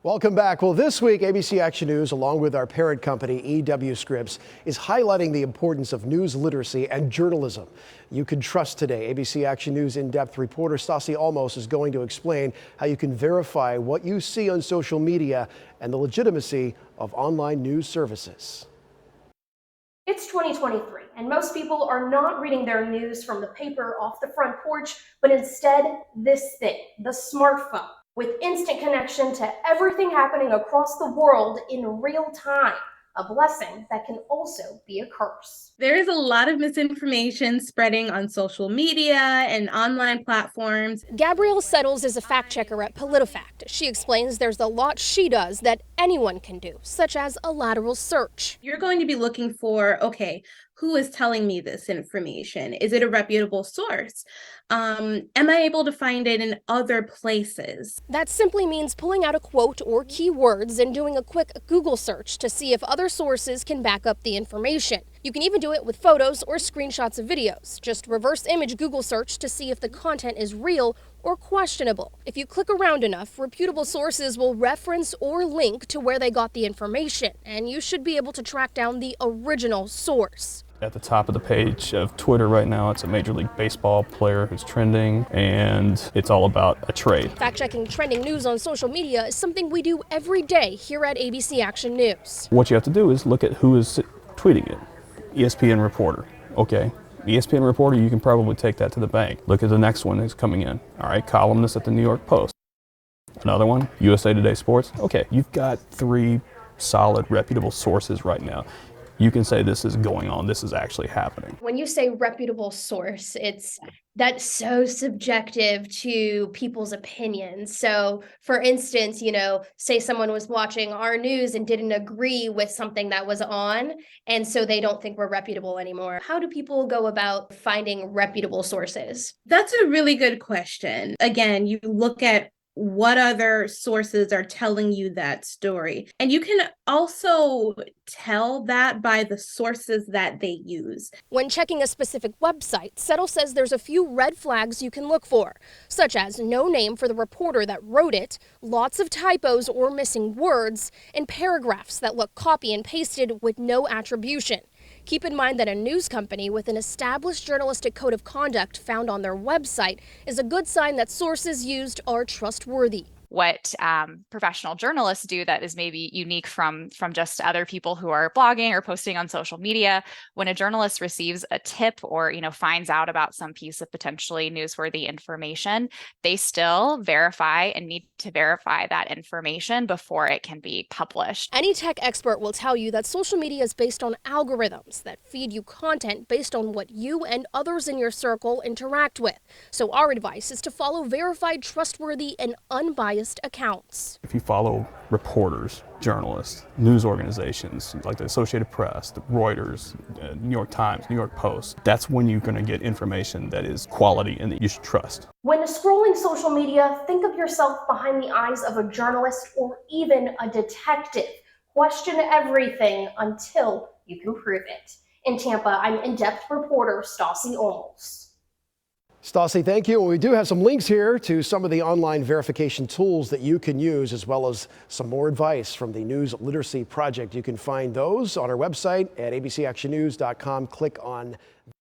Welcome back. Well, this week, ABC Action News, along with our parent company, EW Scripps, is highlighting the importance of news literacy and journalism you can trust today. ABC Action News in-depth reporter Stassi Almos is going to explain how you can verify what you see on social media and the legitimacy of online news services. It's 2023, and most people are not reading their news from the paper off the front porch, but instead this thing, the smartphone, with instant connection to everything happening across the world in real time. A blessing that can also be a curse. There is a lot of misinformation spreading on social media and online platforms. Gabrielle Settles is a fact checker at PolitiFact. She explains there's a lot she does that anyone can do, such as a lateral search. You're going to be looking for, okay, who is telling me this information? Is it a reputable source? Am I able to find it in other places? That simply means pulling out a quote or keywords and doing a quick Google search to see if other sources can back up the information. You can even do it with photos or screenshots of videos. Just reverse image Google search to see if the content is real or questionable. If you click around enough, reputable sources will reference or link to where they got the information, and you should be able to track down the original source. At the top of the page of Twitter right now, it's a Major League Baseball player who's trending, and it's all about a trade. Fact-checking trending news on social media is something we do every day here at ABC Action News. What you have to do is look at who is tweeting it. ESPN reporter. Okay. ESPN reporter, you can probably take that to the bank. Look at the next one that's coming in. All right, columnist at the New York Post. Another one, USA Today Sports. Okay, you've got 3 solid, reputable sources right now. You can say this is going on, this is actually happening. When you say reputable source, that's so subjective to people's opinions. So for instance, say someone was watching our news and didn't agree with something that was on, and so they don't think we're reputable anymore. How do people go about finding reputable sources? That's a really good question. Again, you look at what other sources are telling you that story. And you can also tell that by the sources that they use. When checking a specific website, Settle says there's a few red flags you can look for, such as no name for the reporter that wrote it, lots of typos or missing words, and paragraphs that look copy and pasted with no attribution. Keep in mind that a news company with an established journalistic code of conduct found on their website is a good sign that sources used are trustworthy. What professional journalists do that is maybe unique from just other people who are blogging or posting on social media. When a journalist receives a tip or finds out about some piece of potentially newsworthy information, they still verify and need to verify that information before it can be published. Any tech expert will tell you that social media is based on algorithms that feed you content based on what you and others in your circle interact with. So our advice is to follow verified, trustworthy, and unbiased accounts. If you follow reporters, journalists, news organizations like the Associated Press, the Reuters, New York Times, New York Post, that's when you're going to get information that is quality and that you should trust. When scrolling social media, think of yourself behind the eyes of a journalist or even a detective. Question everything until you can prove it. In Tampa, I'm in-depth reporter Stassi Almos. Stassi, thank you. We do have some links here to some of the online verification tools that you can use, as well as some more advice from the News Literacy Project. You can find those on our website at abcactionnews.com. Click on